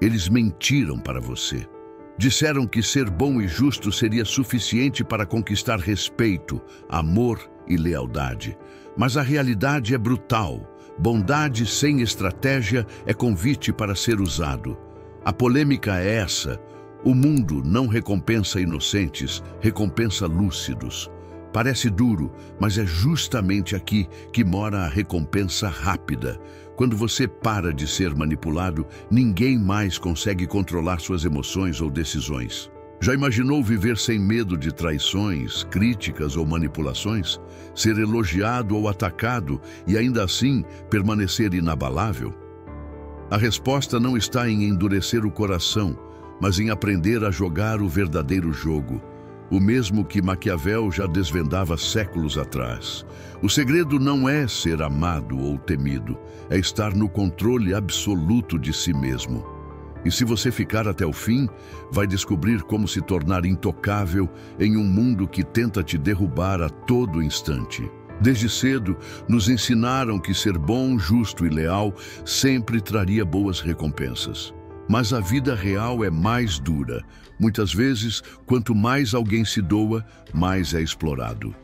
Eles mentiram para você. Disseram que ser bom e justo seria suficiente para conquistar respeito, amor e lealdade. Mas a realidade é brutal. Bondade sem estratégia é convite para ser usado. A polêmica é essa: o mundo não recompensa inocentes, recompensa lúcidos. Parece duro, mas é justamente aqui que mora a recompensa rápida. Quando você para de ser manipulado, ninguém mais consegue controlar suas emoções ou decisões. Já imaginou viver sem medo de traições, críticas ou manipulações? Ser elogiado ou atacado e ainda assim permanecer inabalável? A resposta não está em endurecer o coração, mas em aprender a jogar o verdadeiro jogo. O mesmo que Maquiavel já desvendava séculos atrás. O segredo não é ser amado ou temido, é estar no controle absoluto de si mesmo. E se você ficar até o fim, vai descobrir como se tornar intocável em um mundo que tenta te derrubar a todo instante. Desde cedo, nos ensinaram que ser bom, justo e leal sempre traria boas recompensas. Mas a vida real é mais dura. Muitas vezes, quanto mais alguém se doa, mais é explorado.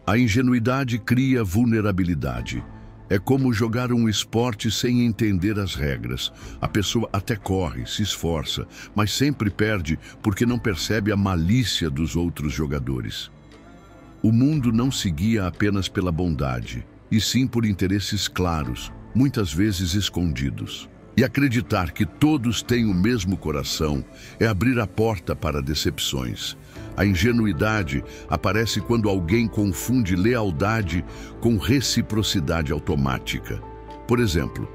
A ingenuidade cria vulnerabilidade. É como jogar um esporte sem entender as regras. A pessoa até corre, se esforça, mas sempre perde porque não percebe a malícia dos outros jogadores. O mundo não se guia apenas pela bondade, e sim por interesses claros, muitas vezes escondidos. E acreditar que todos têm o mesmo coração é abrir a porta para decepções. A ingenuidade aparece quando alguém confunde lealdade com reciprocidade automática. Por exemplo,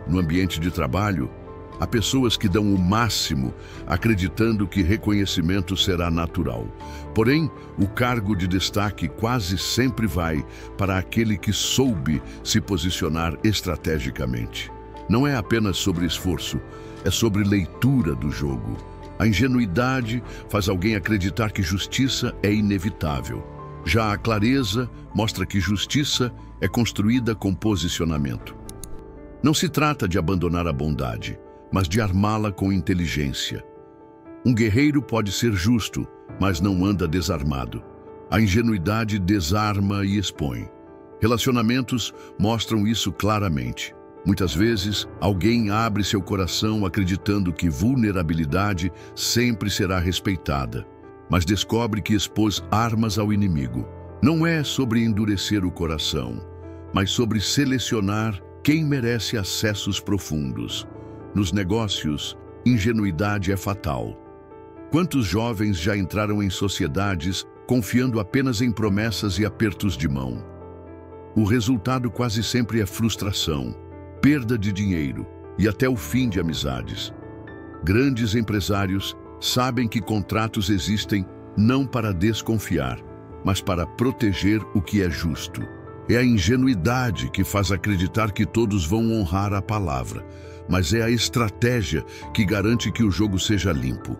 no ambiente de trabalho, há pessoas que dão o máximo acreditando que reconhecimento será natural. Porém, o cargo de destaque quase sempre vai para aquele que soube se posicionar estrategicamente. Não é apenas sobre esforço, é sobre leitura do jogo. A ingenuidade faz alguém acreditar que justiça é inevitável. Já a clareza mostra que justiça é construída com posicionamento. Não se trata de abandonar a bondade, mas de armá-la com inteligência. Um guerreiro pode ser justo, mas não anda desarmado. A ingenuidade desarma e expõe. Relacionamentos mostram isso claramente. Muitas vezes, alguém abre seu coração acreditando que vulnerabilidade sempre será respeitada, mas descobre que expôs armas ao inimigo. Não é sobre endurecer o coração, mas sobre selecionar quem merece acessos profundos. Nos negócios, ingenuidade é fatal. Quantos jovens já entraram em sociedades confiando apenas em promessas e apertos de mão? O resultado quase sempre é frustração, perda de dinheiro e até o fim de amizades. Grandes empresários sabem que contratos existem não para desconfiar, mas para proteger o que é justo. É a ingenuidade que faz acreditar que todos vão honrar a palavra, mas é a estratégia que garante que o jogo seja limpo.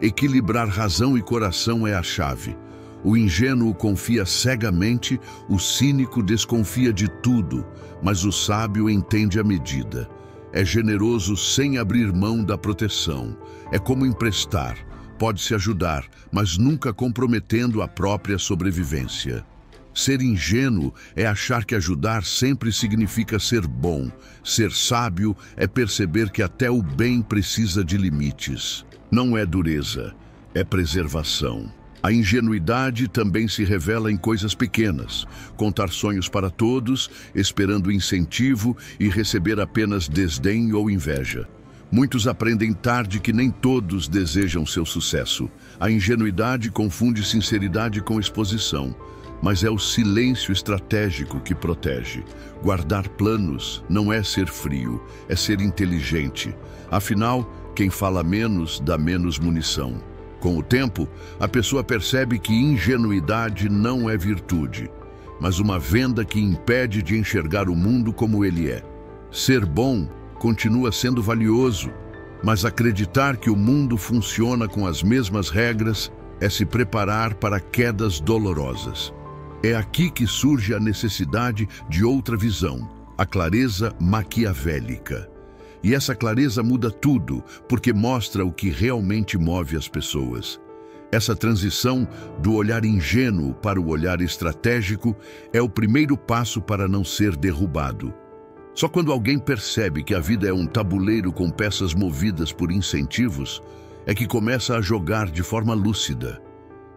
Equilibrar razão e coração é a chave. O ingênuo confia cegamente, o cínico desconfia de tudo, mas o sábio entende a medida. É generoso sem abrir mão da proteção. É como emprestar, pode-se ajudar, mas nunca comprometendo a própria sobrevivência. Ser ingênuo é achar que ajudar sempre significa ser bom. Ser sábio é perceber que até o bem precisa de limites. Não é dureza, é preservação. A ingenuidade também se revela em coisas pequenas. Contar sonhos para todos, esperando incentivo e receber apenas desdém ou inveja. Muitos aprendem tarde que nem todos desejam seu sucesso. A ingenuidade confunde sinceridade com exposição, mas é o silêncio estratégico que protege. Guardar planos não é ser frio, é ser inteligente. Afinal, quem fala menos dá menos munição. Com o tempo, a pessoa percebe que ingenuidade não é virtude, mas uma venda que impede de enxergar o mundo como ele é. Ser bom continua sendo valioso, mas acreditar que o mundo funciona com as mesmas regras é se preparar para quedas dolorosas. É aqui que surge a necessidade de outra visão, a clareza maquiavélica. E essa clareza muda tudo, porque mostra o que realmente move as pessoas. Essa transição do olhar ingênuo para o olhar estratégico é o primeiro passo para não ser derrubado. Só quando alguém percebe que a vida é um tabuleiro com peças movidas por incentivos, é que começa a jogar de forma lúcida.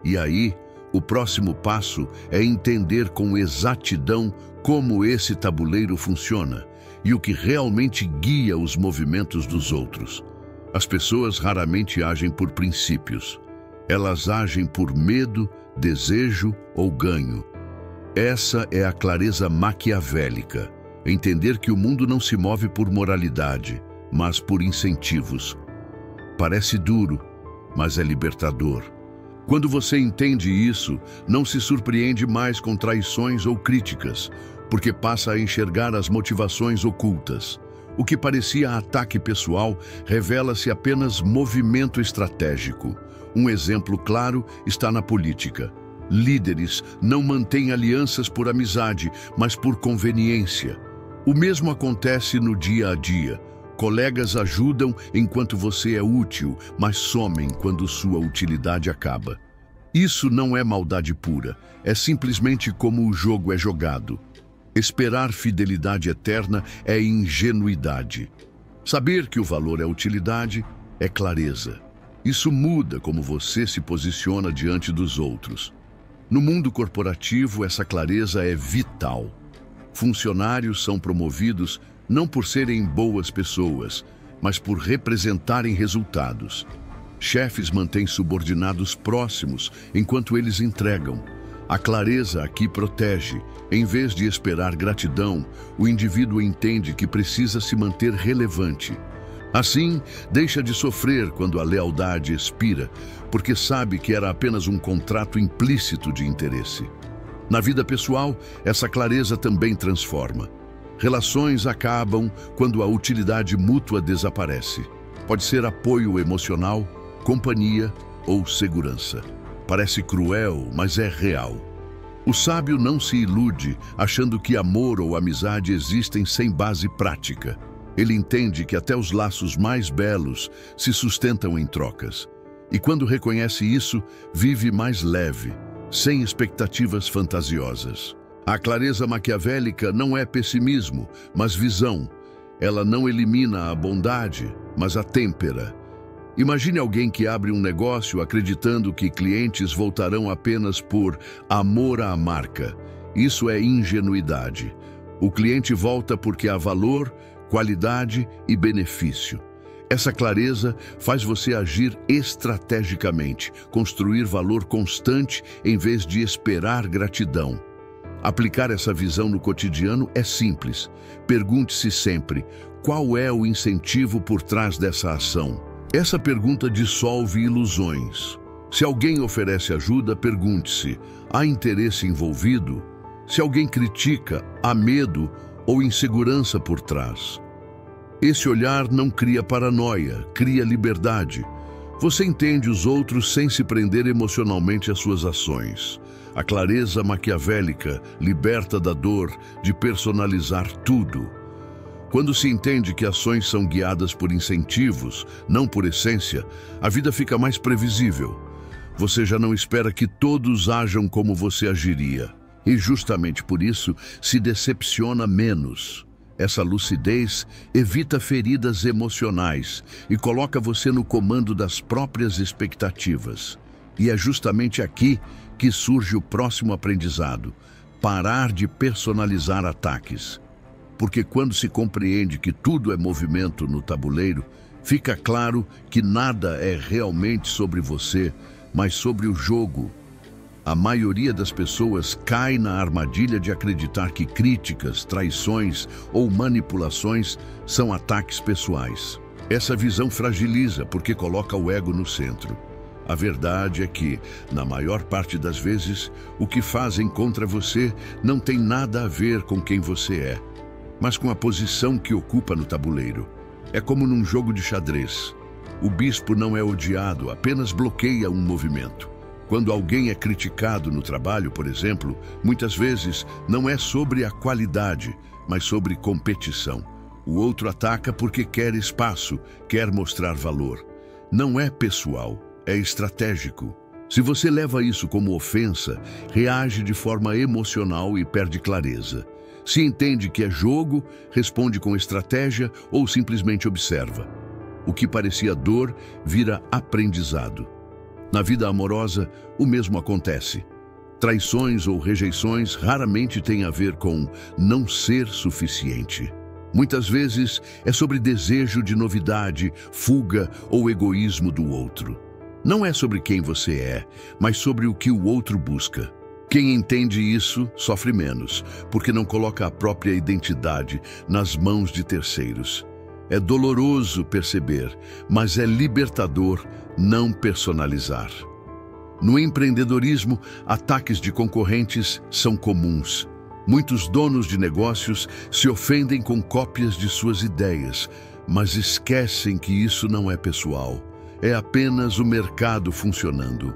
E aí, o próximo passo é entender com exatidão como esse tabuleiro funciona e o que realmente guia os movimentos dos outros. As pessoas raramente agem por princípios. Elas agem por medo, desejo ou ganho. Essa é a clareza maquiavélica. Entender que o mundo não se move por moralidade, mas por incentivos. Parece duro, mas é libertador. Quando você entende isso, não se surpreende mais com traições ou críticas, porque passa a enxergar as motivações ocultas. O que parecia ataque pessoal revela-se apenas movimento estratégico. Um exemplo claro está na política. Líderes não mantêm alianças por amizade, mas por conveniência. O mesmo acontece no dia a dia. Colegas ajudam enquanto você é útil, mas somem quando sua utilidade acaba. Isso não é maldade pura, é simplesmente como o jogo é jogado. Esperar fidelidade eterna é ingenuidade. Saber que o valor é utilidade é clareza. Isso muda como você se posiciona diante dos outros. No mundo corporativo, essa clareza é vital. Funcionários são promovidos não por serem boas pessoas, mas por representarem resultados. Chefes mantêm subordinados próximos enquanto eles entregam. A clareza aqui protege. Em vez de esperar gratidão, o indivíduo entende que precisa se manter relevante. Assim, deixa de sofrer quando a lealdade expira, porque sabe que era apenas um contrato implícito de interesse. Na vida pessoal, essa clareza também transforma. Relações acabam quando a utilidade mútua desaparece. Pode ser apoio emocional, companhia ou segurança. Parece cruel, mas é real. O sábio não se ilude achando que amor ou amizade existem sem base prática. Ele entende que até os laços mais belos se sustentam em trocas. E quando reconhece isso, vive mais leve, sem expectativas fantasiosas. A clareza maquiavélica não é pessimismo, mas visão. Ela não elimina a bondade, mas a têmpera. Imagine alguém que abre um negócio acreditando que clientes voltarão apenas por amor à marca. Isso é ingenuidade. O cliente volta porque há valor, qualidade e benefício. Essa clareza faz você agir estrategicamente, construir valor constante em vez de esperar gratidão. Aplicar essa visão no cotidiano é simples. Pergunte-se sempre: qual é o incentivo por trás dessa ação? Essa pergunta dissolve ilusões. Se alguém oferece ajuda, pergunte-se: há interesse envolvido? Se alguém critica, há medo ou insegurança por trás? Esse olhar não cria paranoia, cria liberdade. Você entende os outros sem se prender emocionalmente às suas ações. A clareza maquiavélica liberta da dor de personalizar tudo. Quando se entende que ações são guiadas por incentivos, não por essência, a vida fica mais previsível. Você já não espera que todos ajam como você agiria. E justamente por isso, se decepciona menos. Essa lucidez evita feridas emocionais e coloca você no comando das próprias expectativas. E é justamente aqui que surge o próximo aprendizado: parar de personalizar ataques. Porque quando se compreende que tudo é movimento no tabuleiro, fica claro que nada é realmente sobre você, mas sobre o jogo. A maioria das pessoas cai na armadilha de acreditar que críticas, traições ou manipulações são ataques pessoais. Essa visão fragiliza porque coloca o ego no centro. A verdade é que, na maior parte das vezes, o que fazem contra você não tem nada a ver com quem você é, mas com a posição que ocupa no tabuleiro. É como num jogo de xadrez. O bispo não é odiado, apenas bloqueia um movimento. Quando alguém é criticado no trabalho, por exemplo, muitas vezes não é sobre a qualidade, mas sobre competição. O outro ataca porque quer espaço, quer mostrar valor. Não é pessoal, é estratégico. Se você leva isso como ofensa, reage de forma emocional e perde clareza. Se entende que é jogo, responde com estratégia ou simplesmente observa. O que parecia dor vira aprendizado. Na vida amorosa, o mesmo acontece. Traições ou rejeições raramente têm a ver com não ser suficiente. Muitas vezes é sobre desejo de novidade, fuga ou egoísmo do outro. Não é sobre quem você é, mas sobre o que o outro busca. Quem entende isso sofre menos, porque não coloca a própria identidade nas mãos de terceiros. É doloroso perceber, mas é libertador não personalizar. No empreendedorismo, ataques de concorrentes são comuns. Muitos donos de negócios se ofendem com cópias de suas ideias, mas esquecem que isso não é pessoal. É apenas o mercado funcionando.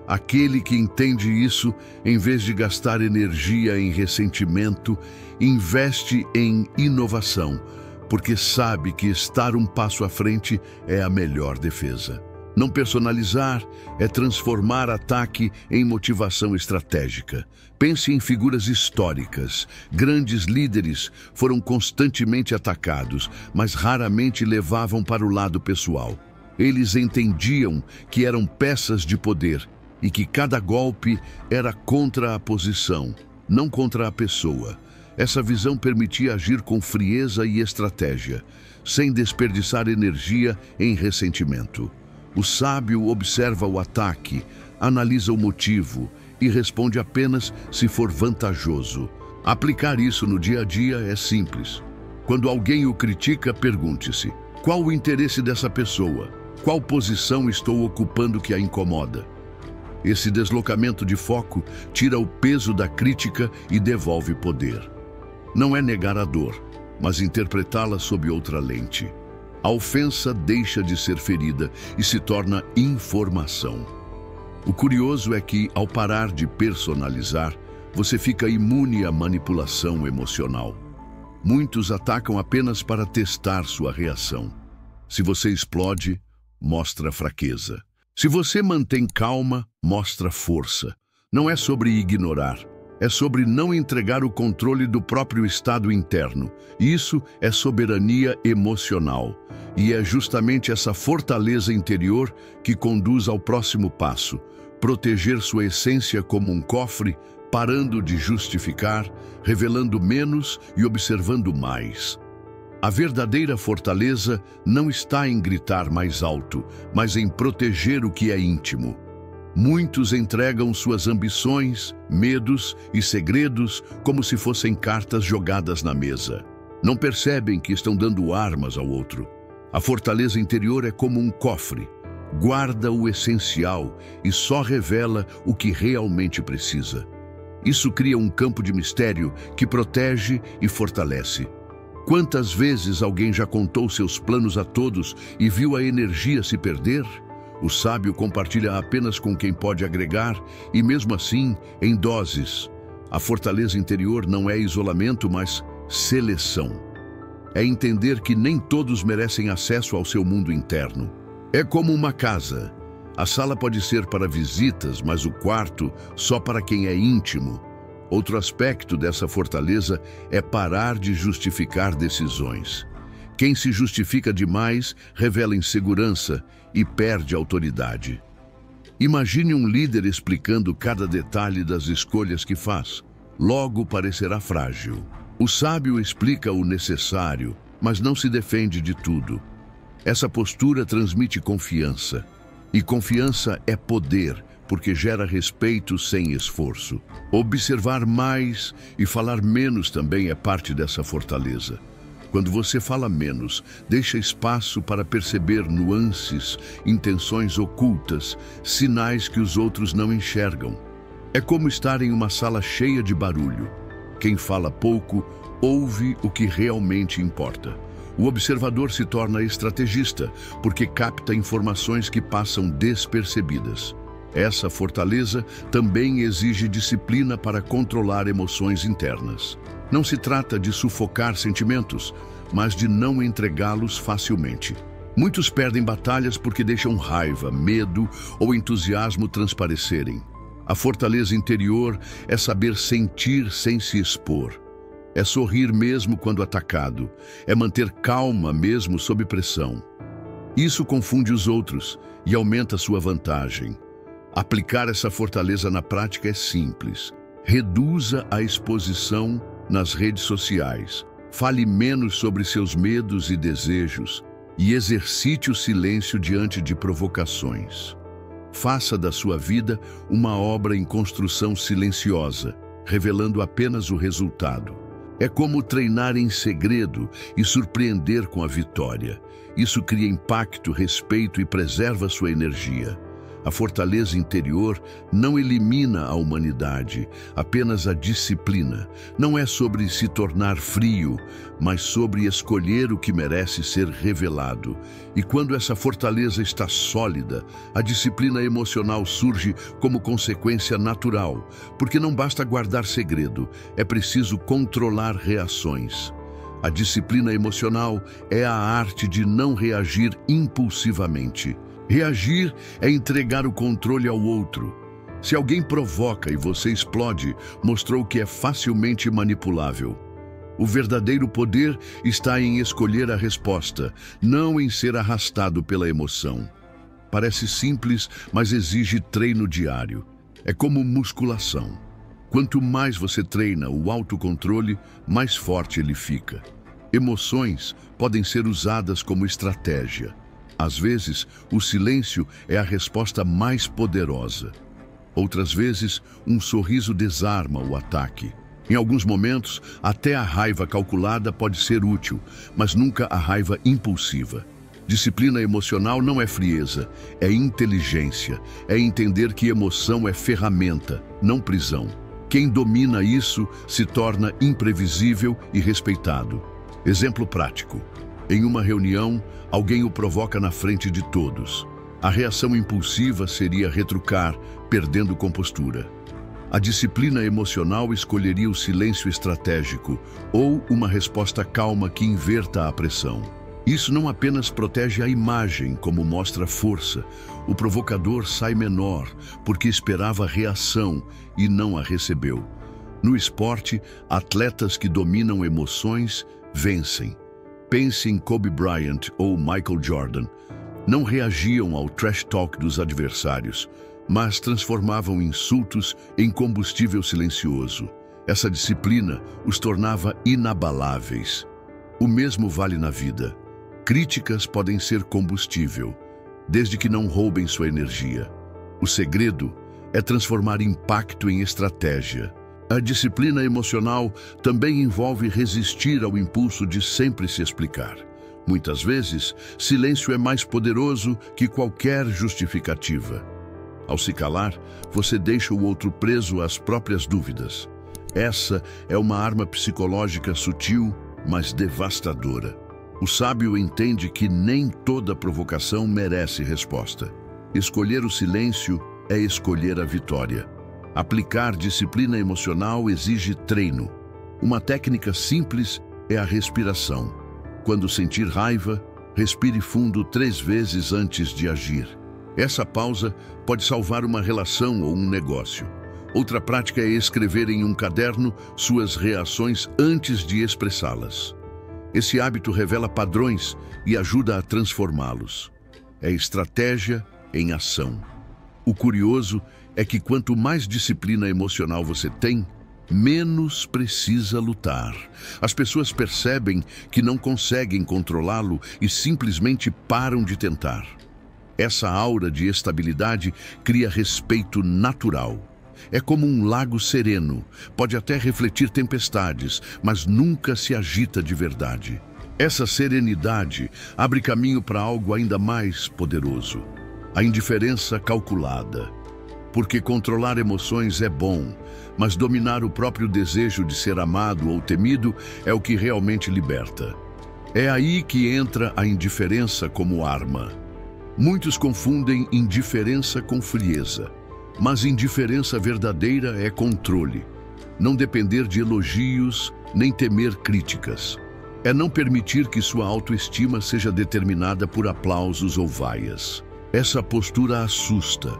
Aquele que entende isso, em vez de gastar energia em ressentimento, investe em inovação, porque sabe que estar um passo à frente é a melhor defesa. Não personalizar é transformar ataque em motivação estratégica. Pense em figuras históricas. Grandes líderes foram constantemente atacados, mas raramente levavam para o lado pessoal. Eles entendiam que eram peças de poder e que cada golpe era contra a posição, não contra a pessoa. Essa visão permitia agir com frieza e estratégia, sem desperdiçar energia em ressentimento. O sábio observa o ataque, analisa o motivo e responde apenas se for vantajoso. Aplicar isso no dia a dia é simples. Quando alguém o critica, pergunte-se: qual o interesse dessa pessoa? Qual posição estou ocupando que a incomoda? Esse deslocamento de foco tira o peso da crítica e devolve poder. Não é negar a dor, mas interpretá-la sob outra lente. A ofensa deixa de ser ferida e se torna informação. O curioso é que, ao parar de personalizar, você fica imune à manipulação emocional. Muitos atacam apenas para testar sua reação. Se você explode, mostra fraqueza. Se você mantém calma, mostra força. Não é sobre ignorar. É sobre não entregar o controle do próprio estado interno. Isso é soberania emocional. E é justamente essa fortaleza interior que conduz ao próximo passo: proteger sua essência como um cofre, parando de justificar, revelando menos e observando mais. A verdadeira fortaleza não está em gritar mais alto, mas em proteger o que é íntimo. Muitos entregam suas ambições, medos e segredos como se fossem cartas jogadas na mesa. Não percebem que estão dando armas ao outro. A fortaleza interior é como um cofre. Guarda o essencial e só revela o que realmente precisa. Isso cria um campo de mistério que protege e fortalece. Quantas vezes alguém já contou seus planos a todos e viu a energia se perder? O sábio compartilha apenas com quem pode agregar e, mesmo assim, em doses. A fortaleza interior não é isolamento, mas seleção. É entender que nem todos merecem acesso ao seu mundo interno. É como uma casa. A sala pode ser para visitas, mas o quarto só para quem é íntimo. Outro aspecto dessa fortaleza é parar de justificar decisões. Quem se justifica demais revela insegurança e perde autoridade. Imagine um líder explicando cada detalhe das escolhas que faz. Logo parecerá frágil. O sábio explica o necessário, mas não se defende de tudo. Essa postura transmite confiança. E confiança é poder, porque gera respeito sem esforço. Observar mais e falar menos também é parte dessa fortaleza. Quando você fala menos, deixa espaço para perceber nuances, intenções ocultas, sinais que os outros não enxergam. É como estar em uma sala cheia de barulho. Quem fala pouco, ouve o que realmente importa. O observador se torna estrategista, porque capta informações que passam despercebidas. Essa fortaleza também exige disciplina para controlar emoções internas. Não se trata de sufocar sentimentos, mas de não entregá-los facilmente. Muitos perdem batalhas porque deixam raiva, medo ou entusiasmo transparecerem. A fortaleza interior é saber sentir sem se expor. É sorrir mesmo quando atacado. É manter calma mesmo sob pressão. Isso confunde os outros e aumenta sua vantagem. Aplicar essa fortaleza na prática é simples. Reduza a exposição nas redes sociais. Fale menos sobre seus medos e desejos e exercite o silêncio diante de provocações. Faça da sua vida uma obra em construção silenciosa, revelando apenas o resultado. É como treinar em segredo e surpreender com a vitória. Isso cria impacto, respeito e preserva sua energia. A fortaleza interior não elimina a humanidade, apenas a disciplina. Não é sobre se tornar frio, mas sobre escolher o que merece ser revelado. E quando essa fortaleza está sólida, a disciplina emocional surge como consequência natural, porque não basta guardar segredo, é preciso controlar reações. A disciplina emocional é a arte de não reagir impulsivamente. Reagir é entregar o controle ao outro. Se alguém provoca e você explode, mostrou que é facilmente manipulável. O verdadeiro poder está em escolher a resposta, não em ser arrastado pela emoção. Parece simples, mas exige treino diário. É como musculação. Quanto mais você treina o autocontrole, mais forte ele fica. Emoções podem ser usadas como estratégia. Às vezes, o silêncio é a resposta mais poderosa. Outras vezes, um sorriso desarma o ataque. Em alguns momentos, até a raiva calculada pode ser útil, mas nunca a raiva impulsiva. Disciplina emocional não é frieza, é inteligência, é entender que emoção é ferramenta, não prisão. Quem domina isso se torna imprevisível e respeitado. Exemplo prático. Em uma reunião, alguém o provoca na frente de todos. A reação impulsiva seria retrucar, perdendo compostura. A disciplina emocional escolheria o silêncio estratégico ou uma resposta calma que inverta a pressão. Isso não apenas protege a imagem, como mostra força. O provocador sai menor porque esperava a reação e não a recebeu. No esporte, atletas que dominam emoções vencem. Pense em Kobe Bryant ou Michael Jordan. Não reagiam ao trash talk dos adversários, mas transformavam insultos em combustível silencioso. Essa disciplina os tornava inabaláveis. O mesmo vale na vida. Críticas podem ser combustível, desde que não roubem sua energia. O segredo é transformar impacto em estratégia. A disciplina emocional também envolve resistir ao impulso de sempre se explicar. Muitas vezes, silêncio é mais poderoso que qualquer justificativa. Ao se calar, você deixa o outro preso às próprias dúvidas. Essa é uma arma psicológica sutil, mas devastadora. O sábio entende que nem toda provocação merece resposta. Escolher o silêncio é escolher a vitória. Aplicar disciplina emocional exige treino. Uma técnica simples é a respiração. Quando sentir raiva, respire fundo 3 vezes antes de agir. Essa pausa pode salvar uma relação ou um negócio. Outra prática é escrever em um caderno suas reações antes de expressá-las. Esse hábito revela padrões e ajuda a transformá-los. É estratégia em ação. O curioso é que quanto mais disciplina emocional você tem, menos precisa lutar. As pessoas percebem que não conseguem controlá-lo e simplesmente param de tentar. Essa aura de estabilidade cria respeito natural. É como um lago sereno, pode até refletir tempestades, mas nunca se agita de verdade. Essa serenidade abre caminho para algo ainda mais poderoso. A indiferença calculada. Porque controlar emoções é bom, mas dominar o próprio desejo de ser amado ou temido é o que realmente liberta. É aí que entra a indiferença como arma. Muitos confundem indiferença com frieza. Mas indiferença verdadeira é controle. Não depender de elogios, nem temer críticas. É não permitir que sua autoestima seja determinada por aplausos ou vaias. Essa postura assusta,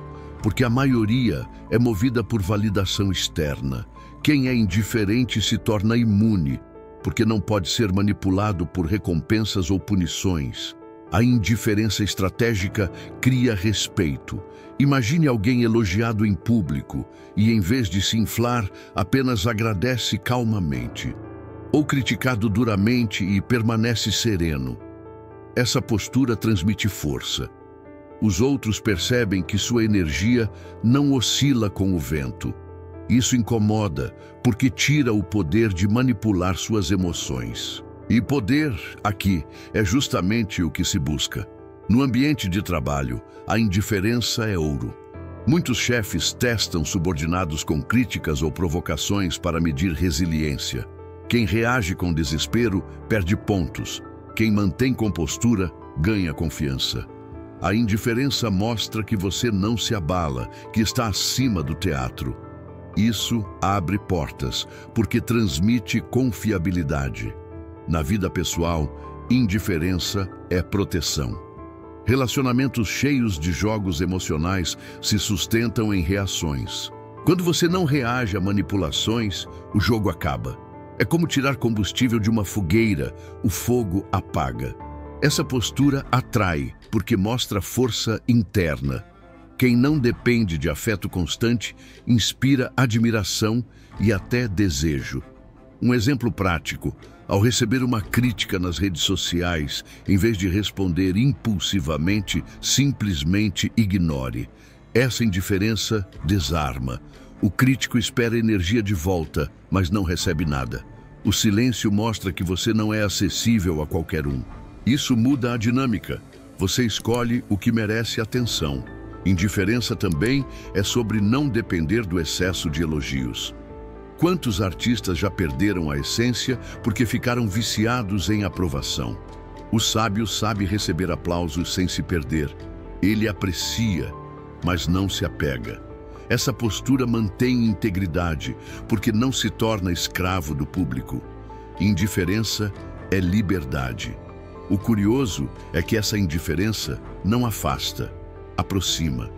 porque a maioria é movida por validação externa. Quem é indiferente se torna imune, porque não pode ser manipulado por recompensas ou punições. A indiferença estratégica cria respeito. Imagine alguém elogiado em público e, em vez de se inflar, apenas agradece calmamente. Ou criticado duramente e permanece sereno. Essa postura transmite força. Os outros percebem que sua energia não oscila com o vento. Isso incomoda, porque tira o poder de manipular suas emoções. E poder, aqui, é justamente o que se busca. No ambiente de trabalho, a indiferença é ouro. Muitos chefes testam subordinados com críticas ou provocações para medir resiliência. Quem reage com desespero perde pontos. Quem mantém compostura ganha confiança. A indiferença mostra que você não se abala, que está acima do teatro. Isso abre portas, porque transmite confiabilidade. Na vida pessoal, indiferença é proteção. Relacionamentos cheios de jogos emocionais se sustentam em reações. Quando você não reage a manipulações, o jogo acaba. É como tirar combustível de uma fogueira, o fogo apaga. Essa postura atrai, porque mostra força interna. Quem não depende de afeto constante inspira admiração e até desejo. Um exemplo prático: ao receber uma crítica nas redes sociais, em vez de responder impulsivamente, simplesmente ignore. Essa indiferença desarma. O crítico espera energia de volta, mas não recebe nada. O silêncio mostra que você não é acessível a qualquer um. Isso muda a dinâmica. Você escolhe o que merece atenção. Indiferença também é sobre não depender do excesso de elogios. Quantos artistas já perderam a essência porque ficaram viciados em aprovação? O sábio sabe receber aplausos sem se perder. Ele aprecia, mas não se apega. Essa postura mantém integridade, porque não se torna escravo do público. Indiferença é liberdade. O curioso é que essa indiferença não afasta, aproxima,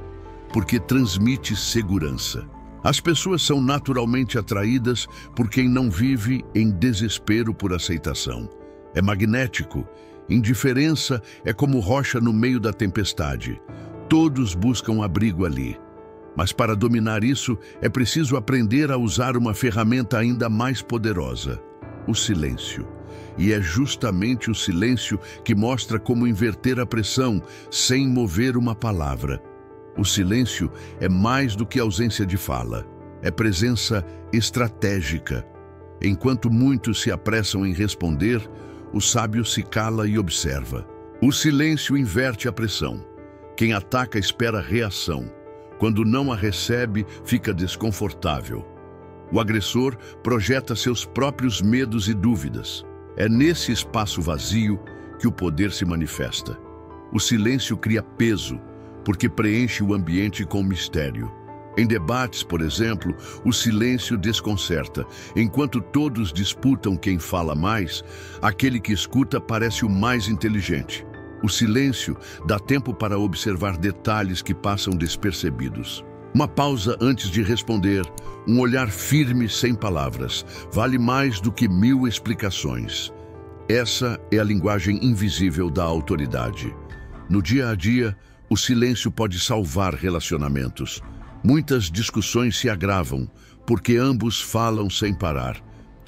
porque transmite segurança. As pessoas são naturalmente atraídas por quem não vive em desespero por aceitação. É magnético. Indiferença é como rocha no meio da tempestade. Todos buscam abrigo ali. Mas para dominar isso, é preciso aprender a usar uma ferramenta ainda mais poderosa: o silêncio. E é justamente o silêncio que mostra como inverter a pressão sem mover uma palavra. O silêncio é mais do que ausência de fala. É presença estratégica. Enquanto muitos se apressam em responder, o sábio se cala e observa. O silêncio inverte a pressão. Quem ataca espera reação. Quando não a recebe, fica desconfortável. O agressor projeta seus próprios medos e dúvidas. É nesse espaço vazio que o poder se manifesta. O silêncio cria peso, porque preenche o ambiente com mistério. Em debates, por exemplo, o silêncio desconcerta. Enquanto todos disputam quem fala mais, aquele que escuta parece o mais inteligente. O silêncio dá tempo para observar detalhes que passam despercebidos. Uma pausa antes de responder, um olhar firme sem palavras, vale mais do que 1000 explicações. Essa é a linguagem invisível da autoridade. No dia a dia, o silêncio pode salvar relacionamentos. Muitas discussões se agravam, porque ambos falam sem parar.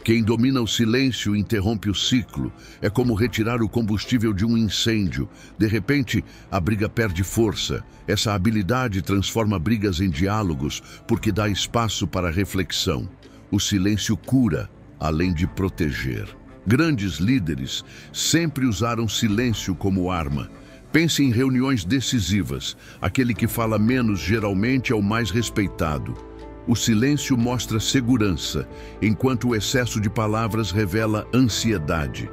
Quem domina o silêncio interrompe o ciclo. É como retirar o combustível de um incêndio. De repente, a briga perde força. Essa habilidade transforma brigas em diálogos, porque dá espaço para reflexão. O silêncio cura, além de proteger. Grandes líderes sempre usaram silêncio como arma. Pense em reuniões decisivas. Aquele que fala menos geralmente é o mais respeitado. O silêncio mostra segurança, enquanto o excesso de palavras revela ansiedade.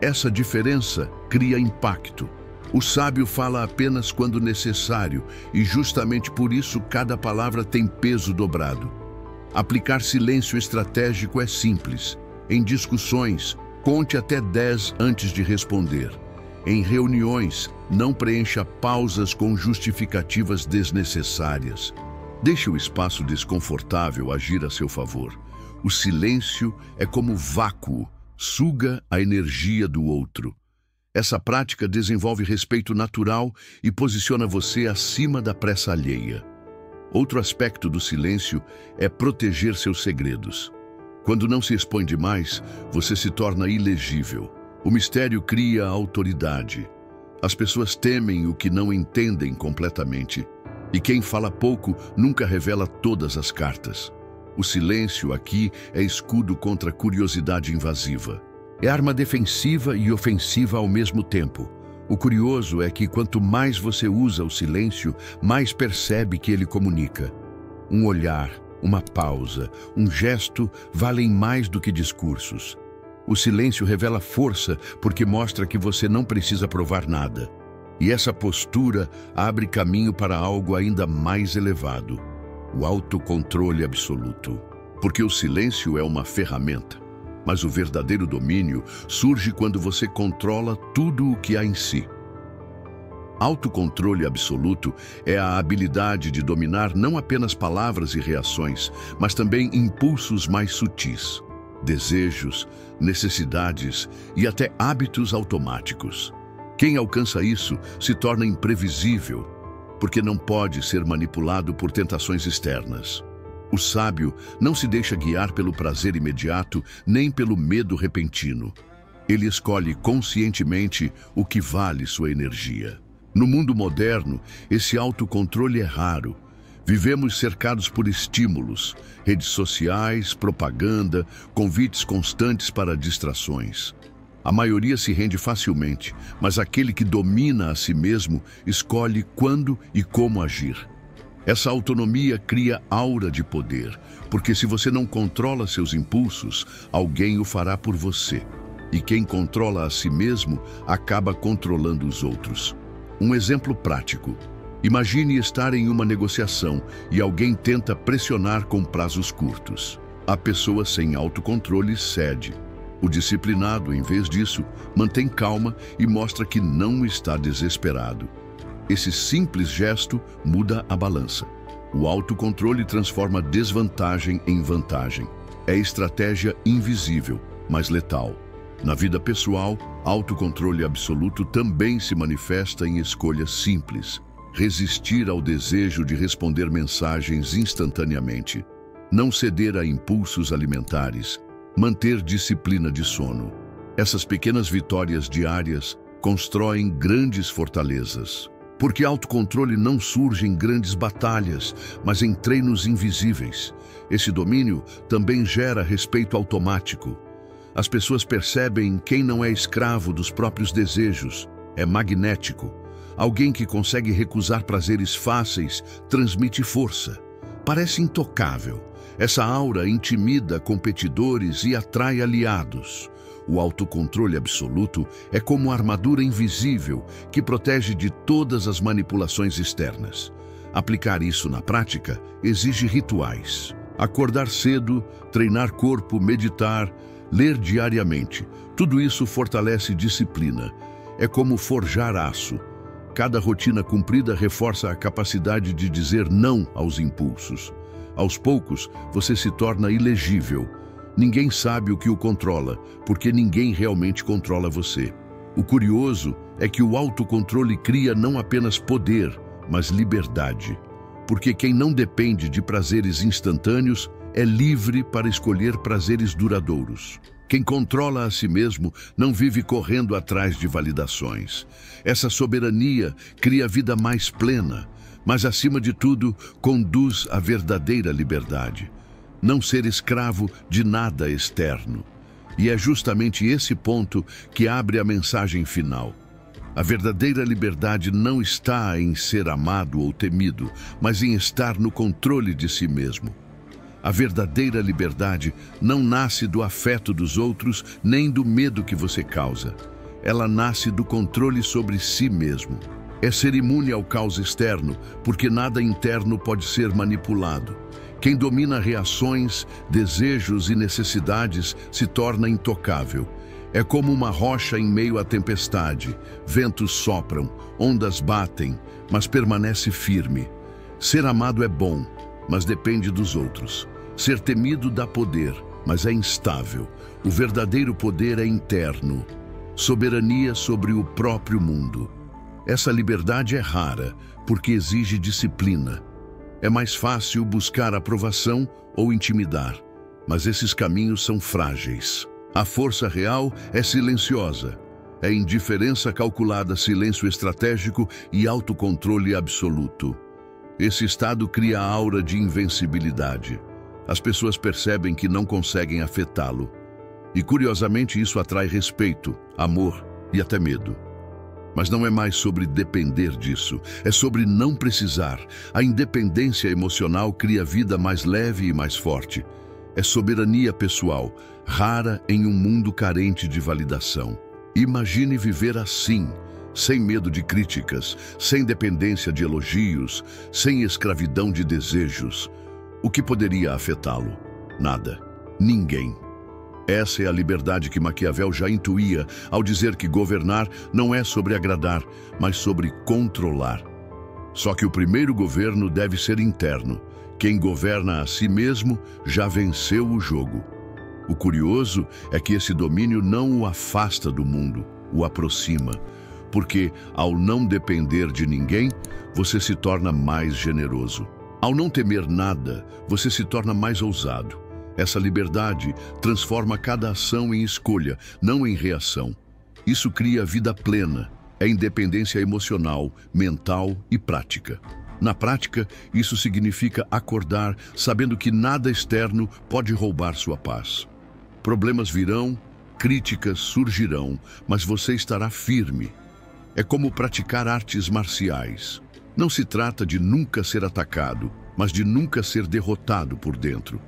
Essa diferença cria impacto. O sábio fala apenas quando necessário e justamente por isso cada palavra tem peso dobrado. Aplicar silêncio estratégico é simples. Em discussões, conte até 10 antes de responder. Em reuniões, não preencha pausas com justificativas desnecessárias. Deixe o espaço desconfortável agir a seu favor. O silêncio é como vácuo, suga a energia do outro. Essa prática desenvolve respeito natural e posiciona você acima da pressa alheia. Outro aspecto do silêncio é proteger seus segredos. Quando não se expõe demais, você se torna ilegível. O mistério cria autoridade. As pessoas temem o que não entendem completamente. E quem fala pouco nunca revela todas as cartas. O silêncio aqui é escudo contra a curiosidade invasiva. É arma defensiva e ofensiva ao mesmo tempo. O curioso é que quanto mais você usa o silêncio, mais percebe que ele comunica. Um olhar, uma pausa, um gesto valem mais do que discursos. O silêncio revela força porque mostra que você não precisa provar nada. E essa postura abre caminho para algo ainda mais elevado: o autocontrole absoluto. Porque o silêncio é uma ferramenta. Mas o verdadeiro domínio surge quando você controla tudo o que há em si. Autocontrole absoluto é a habilidade de dominar não apenas palavras e reações, mas também impulsos mais sutis, desejos, necessidades e até hábitos automáticos. Quem alcança isso se torna imprevisível, porque não pode ser manipulado por tentações externas. O sábio não se deixa guiar pelo prazer imediato, nem pelo medo repentino. Ele escolhe conscientemente o que vale sua energia. No mundo moderno, esse autocontrole é raro. Vivemos cercados por estímulos, redes sociais, propaganda, convites constantes para distrações. A maioria se rende facilmente, mas aquele que domina a si mesmo escolhe quando e como agir. Essa autonomia cria aura de poder, porque se você não controla seus impulsos, alguém o fará por você. E quem controla a si mesmo acaba controlando os outros. Um exemplo prático. Imagine estar em uma negociação e alguém tenta pressionar com prazos curtos. A pessoa sem autocontrole cede. O disciplinado, em vez disso, mantém calma e mostra que não está desesperado. Esse simples gesto muda a balança. O autocontrole transforma desvantagem em vantagem. É estratégia invisível, mas letal. Na vida pessoal, autocontrole absoluto também se manifesta em escolhas simples. Resistir ao desejo de responder mensagens instantaneamente. Não ceder a impulsos alimentares. Manter disciplina de sono. Essas pequenas vitórias diárias constroem grandes fortalezas. Porque autocontrole não surge em grandes batalhas, mas em treinos invisíveis. Esse domínio também gera respeito automático. As pessoas percebem quem não é escravo dos próprios desejos, é magnético. Alguém que consegue recusar prazeres fáceis transmite força. Parece intocável. Essa aura intimida competidores e atrai aliados. O autocontrole absoluto é como uma armadura invisível que protege de todas as manipulações externas. Aplicar isso na prática exige rituais. Acordar cedo, treinar corpo, meditar, ler diariamente. Tudo isso fortalece disciplina. É como forjar aço. Cada rotina cumprida reforça a capacidade de dizer não aos impulsos. Aos poucos, você se torna ilegível. Ninguém sabe o que o controla, porque ninguém realmente controla você. O curioso é que o autocontrole cria não apenas poder, mas liberdade. Porque quem não depende de prazeres instantâneos é livre para escolher prazeres duradouros. Quem controla a si mesmo não vive correndo atrás de validações. Essa soberania cria a vida mais plena, mas acima de tudo, conduz à verdadeira liberdade. Não ser escravo de nada externo. E é justamente esse ponto que abre a mensagem final. A verdadeira liberdade não está em ser amado ou temido, mas em estar no controle de si mesmo. A verdadeira liberdade não nasce do afeto dos outros, nem do medo que você causa. ela nasce do controle sobre si mesmo. É ser imune ao caos externo, porque nada interno pode ser manipulado. Quem domina reações, desejos e necessidades se torna intocável. É como uma rocha em meio à tempestade. Ventos sopram, ondas batem, mas permanece firme. Ser amado é bom, mas depende dos outros. Ser temido dá poder, mas é instável. O verdadeiro poder é interno. Soberania sobre o próprio mundo. Essa liberdade é rara, porque exige disciplina. É mais fácil buscar aprovação ou intimidar, mas esses caminhos são frágeis. A força real é silenciosa. É indiferença calculada, silêncio estratégico e autocontrole absoluto. Esse estado cria a aura de invencibilidade. As pessoas percebem que não conseguem afetá-lo. E curiosamente isso atrai respeito, amor e até medo. Mas não é mais sobre depender disso, é sobre não precisar. A independência emocional cria vida mais leve e mais forte. É soberania pessoal, rara em um mundo carente de validação. Imagine viver assim, sem medo de críticas, sem dependência de elogios, sem escravidão de desejos. O que poderia afetá-lo? Nada. Ninguém. Essa é a liberdade que Maquiavel já intuía ao dizer que governar não é sobre agradar, mas sobre controlar. Só que o primeiro governo deve ser interno. Quem governa a si mesmo já venceu o jogo. O curioso é que esse domínio não o afasta do mundo, o aproxima. Porque, ao não depender de ninguém, você se torna mais generoso. Ao não temer nada, você se torna mais ousado. Essa liberdade transforma cada ação em escolha, não em reação. Isso cria vida plena, é independência emocional, mental e prática. Na prática, isso significa acordar sabendo que nada externo pode roubar sua paz. Problemas virão, críticas surgirão, mas você estará firme. É como praticar artes marciais. Não se trata de nunca ser atacado, mas de nunca ser derrotado por dentro.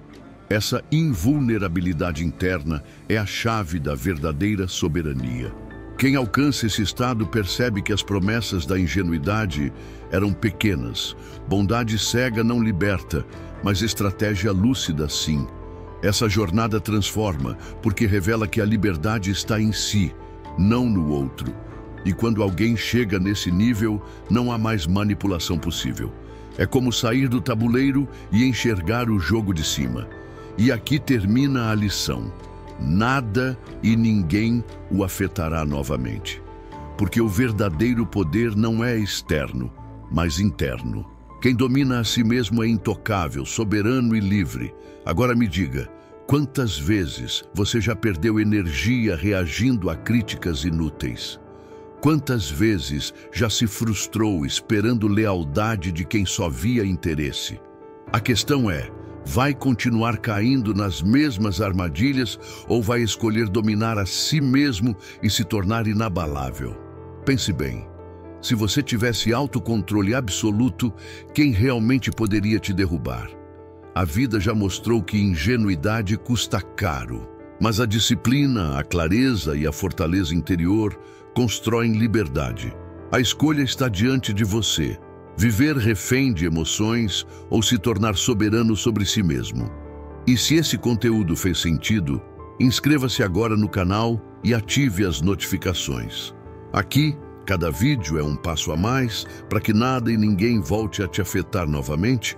Essa invulnerabilidade interna é a chave da verdadeira soberania. Quem alcança esse estado percebe que as promessas da ingenuidade eram pequenas. Bondade cega não liberta, mas estratégia lúcida sim. Essa jornada transforma, porque revela que a liberdade está em si, não no outro. E quando alguém chega nesse nível, não há mais manipulação possível. É como sair do tabuleiro e enxergar o jogo de cima. E aqui termina a lição. Nada e ninguém o afetará novamente. Porque o verdadeiro poder não é externo, mas interno. Quem domina a si mesmo é intocável, soberano e livre. Agora me diga, quantas vezes você já perdeu energia reagindo a críticas inúteis? Quantas vezes já se frustrou esperando lealdade de quem só via interesse? A questão é, vai continuar caindo nas mesmas armadilhas ou vai escolher dominar a si mesmo e se tornar inabalável? Pense bem, se você tivesse autocontrole absoluto, quem realmente poderia te derrubar? A vida já mostrou que ingenuidade custa caro, mas a disciplina, a clareza e a fortaleza interior constroem liberdade. A escolha está diante de você. Viver refém de emoções ou se tornar soberano sobre si mesmo. E se esse conteúdo fez sentido, inscreva-se agora no canal e ative as notificações. Aqui, cada vídeo é um passo a mais para que nada e ninguém volte a te afetar novamente,